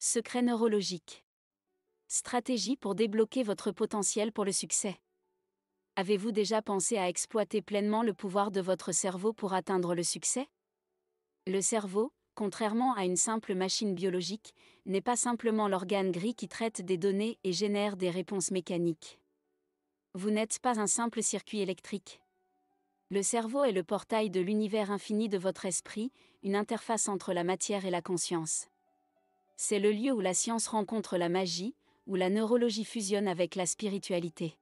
Secret neurologique. Stratégie pour débloquer votre potentiel pour le succès. Avez-vous déjà pensé à exploiter pleinement le pouvoir de votre cerveau pour atteindre le succès? Le cerveau, contrairement à une simple machine biologique, n'est pas simplement l'organe gris qui traite des données et génère des réponses mécaniques. Vous n'êtes pas un simple circuit électrique. Le cerveau est le portail de l'univers infini de votre esprit, une interface entre la matière et la conscience. C'est le lieu où la science rencontre la magie, où la neurologie fusionne avec la spiritualité.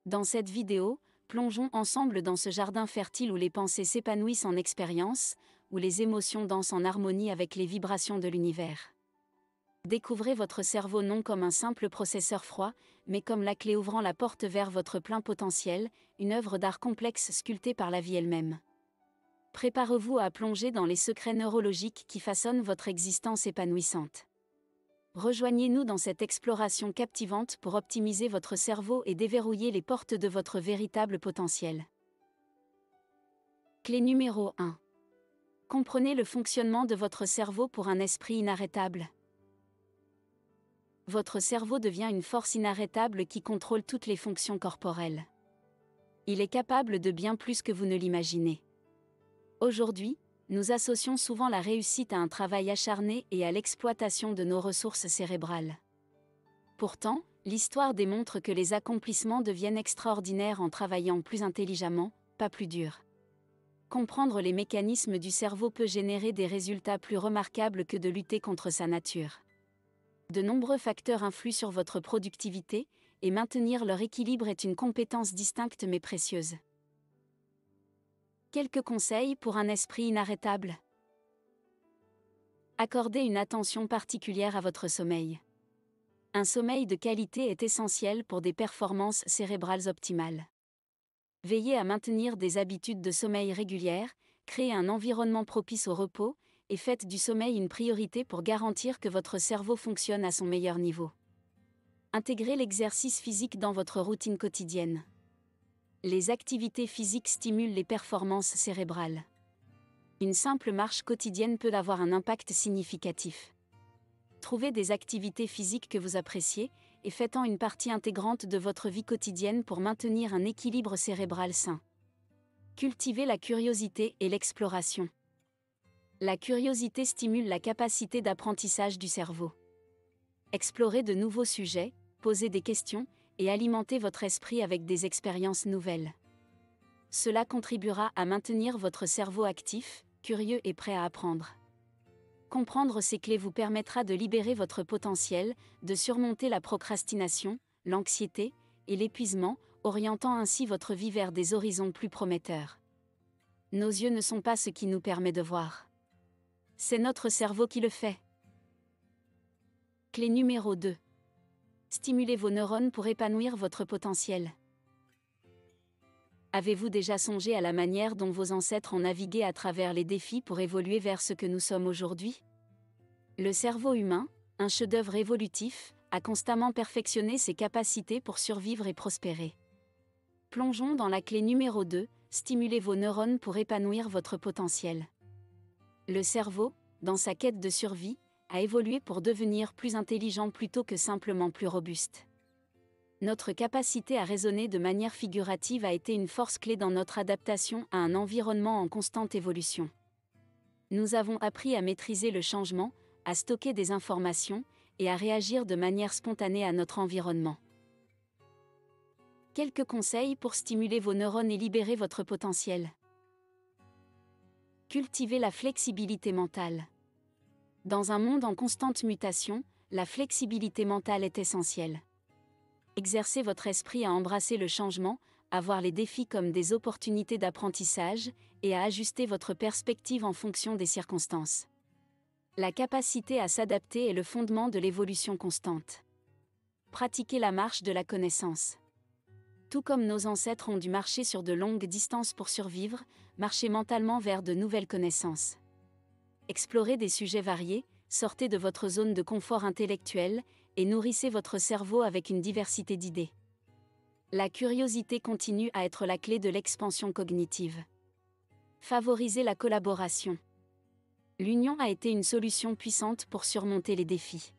Dans cette vidéo, plongeons ensemble dans ce jardin fertile où les pensées s'épanouissent en expérience, où les émotions dansent en harmonie avec les vibrations de l'univers. Découvrez votre cerveau non comme un simple processeur froid, mais comme la clé ouvrant la porte vers votre plein potentiel, une œuvre d'art complexe sculptée par la vie elle-même. Préparez-vous à plonger dans les secrets neurologiques qui façonnent votre existence épanouissante. Rejoignez-nous dans cette exploration captivante pour optimiser votre cerveau et déverrouiller les portes de votre véritable potentiel. Clé numéro 1. Comprenez le fonctionnement de votre cerveau pour un esprit inarrêtable. Votre cerveau devient une force inarrêtable qui contrôle toutes les fonctions corporelles. Il est capable de bien plus que vous ne l'imaginez. Aujourd'hui, nous associons souvent la réussite à un travail acharné et à l'exploitation de nos ressources cérébrales. Pourtant, l'histoire démontre que les accomplissements deviennent extraordinaires en travaillant plus intelligemment, pas plus dur. Comprendre les mécanismes du cerveau peut générer des résultats plus remarquables que de lutter contre sa nature. De nombreux facteurs influent sur votre productivité, et maintenir leur équilibre est une compétence distincte mais précieuse. Quelques conseils pour un esprit inarrêtable. Accordez une attention particulière à votre sommeil. Un sommeil de qualité est essentiel pour des performances cérébrales optimales. Veillez à maintenir des habitudes de sommeil régulières, créez un environnement propice au repos, et faites du sommeil une priorité pour garantir que votre cerveau fonctionne à son meilleur niveau. Intégrez l'exercice physique dans votre routine quotidienne. Les activités physiques stimulent les performances cérébrales. Une simple marche quotidienne peut avoir un impact significatif. Trouvez des activités physiques que vous appréciez, et faites-en une partie intégrante de votre vie quotidienne pour maintenir un équilibre cérébral sain. Cultivez la curiosité et l'exploration. La curiosité stimule la capacité d'apprentissage du cerveau. Explorez de nouveaux sujets, posez des questions, et alimentez votre esprit avec des expériences nouvelles. Cela contribuera à maintenir votre cerveau actif, curieux et prêt à apprendre. Comprendre ces clés vous permettra de libérer votre potentiel, de surmonter la procrastination, l'anxiété et l'épuisement, orientant ainsi votre vie vers des horizons plus prometteurs. Nos yeux ne sont pas ce qui nous permet de voir. C'est notre cerveau qui le fait. Clé numéro 2. Stimulez vos neurones pour épanouir votre potentiel. Avez-vous déjà songé à la manière dont vos ancêtres ont navigué à travers les défis pour évoluer vers ce que nous sommes aujourd'hui? Le cerveau humain, un chef-d'œuvre évolutif, a constamment perfectionné ses capacités pour survivre et prospérer. Plongeons dans la clé numéro 2, stimulez vos neurones pour épanouir votre potentiel. Le cerveau, dans sa quête de survie, a évolué pour devenir plus intelligent plutôt que simplement plus robuste. Notre capacité à raisonner de manière figurative a été une force clé dans notre adaptation à un environnement en constante évolution. Nous avons appris à maîtriser le changement, à stocker des informations, et à réagir de manière spontanée à notre environnement. Quelques conseils pour stimuler vos neurones et libérer votre potentiel. Cultivez la flexibilité mentale. Dans un monde en constante mutation, la flexibilité mentale est essentielle. Exercez votre esprit à embrasser le changement, à voir les défis comme des opportunités d'apprentissage, et à ajuster votre perspective en fonction des circonstances. La capacité à s'adapter est le fondement de l'évolution constante. Pratiquez la marche de la connaissance. Tout comme nos ancêtres ont dû marcher sur de longues distances pour survivre, marchez mentalement vers de nouvelles connaissances. Explorez des sujets variés, sortez de votre zone de confort intellectuel, et nourrissez votre cerveau avec une diversité d'idées. La curiosité continue à être la clé de l'expansion cognitive. Favorisez la collaboration. L'union a été une solution puissante pour surmonter les défis.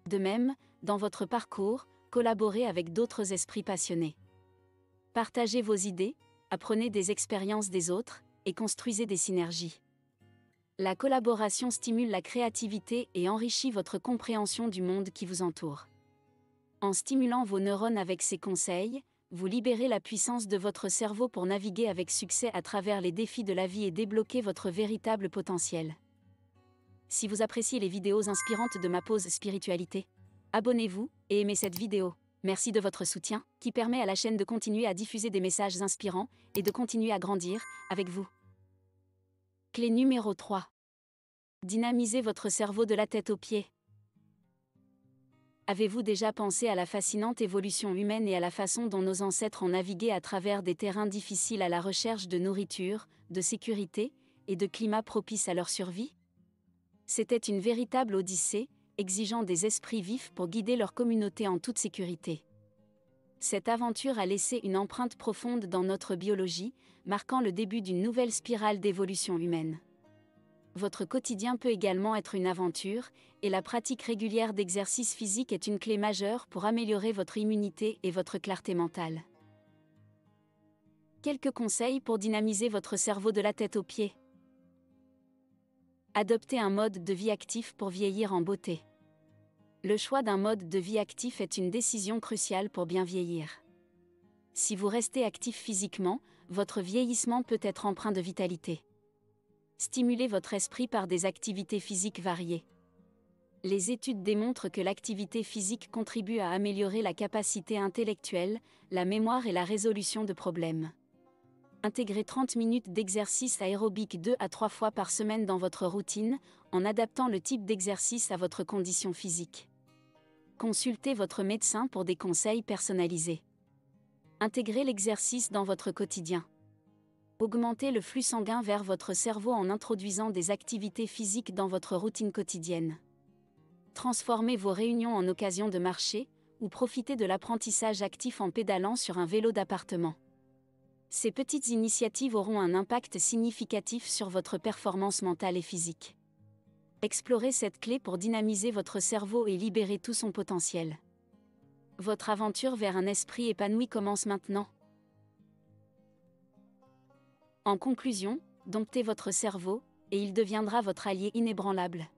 De même, dans votre parcours, collaborez avec d'autres esprits passionnés. Partagez vos idées, apprenez des expériences des autres, et construisez des synergies. La collaboration stimule la créativité et enrichit votre compréhension du monde qui vous entoure. En stimulant vos neurones avec ces conseils, vous libérez la puissance de votre cerveau pour naviguer avec succès à travers les défis de la vie et débloquer votre véritable potentiel. Si vous appréciez les vidéos inspirantes de ma pause spiritualité, abonnez-vous et aimez cette vidéo. Merci de votre soutien, qui permet à la chaîne de continuer à diffuser des messages inspirants et de continuer à grandir avec vous. Clé numéro 3. Dynamisez votre cerveau de la tête aux pieds. Avez-vous déjà pensé à la fascinante évolution humaine et à la façon dont nos ancêtres ont navigué à travers des terrains difficiles à la recherche de nourriture, de sécurité et de climats propices à leur survie? C'était une véritable odyssée, exigeant des esprits vifs pour guider leur communauté en toute sécurité. Cette aventure a laissé une empreinte profonde dans notre biologie, marquant le début d'une nouvelle spirale d'évolution humaine. Votre quotidien peut également être une aventure, et la pratique régulière d'exercice physique est une clé majeure pour améliorer votre immunité et votre clarté mentale. Quelques conseils pour dynamiser votre cerveau de la tête aux pieds. Adoptez un mode de vie actif pour vieillir en beauté. Le choix d'un mode de vie actif est une décision cruciale pour bien vieillir. Si vous restez actif physiquement, votre vieillissement peut être empreint de vitalité. Stimulez votre esprit par des activités physiques variées. Les études démontrent que l'activité physique contribue à améliorer la capacité intellectuelle, la mémoire et la résolution de problèmes. Intégrez 30 minutes d'exercice aérobique 2 à 3 fois par semaine dans votre routine, en adaptant le type d'exercice à votre condition physique. Consultez votre médecin pour des conseils personnalisés. Intégrez l'exercice dans votre quotidien. Augmentez le flux sanguin vers votre cerveau en introduisant des activités physiques dans votre routine quotidienne. Transformez vos réunions en occasion de marcher, ou profitez de l'apprentissage actif en pédalant sur un vélo d'appartement. Ces petites initiatives auront un impact significatif sur votre performance mentale et physique. Explorez cette clé pour dynamiser votre cerveau et libérer tout son potentiel. Votre aventure vers un esprit épanoui commence maintenant. En conclusion, domptez votre cerveau, et il deviendra votre allié inébranlable.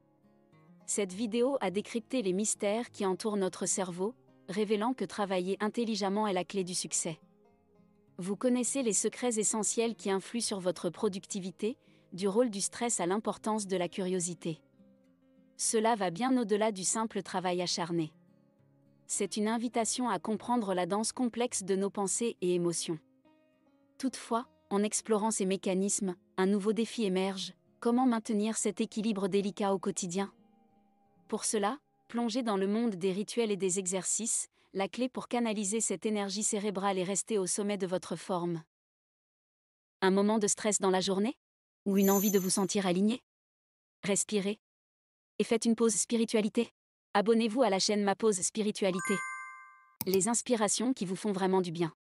Cette vidéo a décrypté les mystères qui entourent notre cerveau, révélant que travailler intelligemment est la clé du succès. Vous connaissez les secrets essentiels qui influent sur votre productivité, du rôle du stress à l'importance de la curiosité. Cela va bien au-delà du simple travail acharné. C'est une invitation à comprendre la danse complexe de nos pensées et émotions. Toutefois, en explorant ces mécanismes, un nouveau défi émerge: comment maintenir cet équilibre délicat au quotidien? Pour cela, plongez dans le monde des rituels et des exercices, la clé pour canaliser cette énergie cérébrale et rester au sommet de votre forme. Un moment de stress dans la journée? Ou une envie de vous sentir aligné? Respirez. Et faites une pause spiritualité. Abonnez-vous à la chaîne Ma Pause Spiritualité. Les inspirations qui vous font vraiment du bien.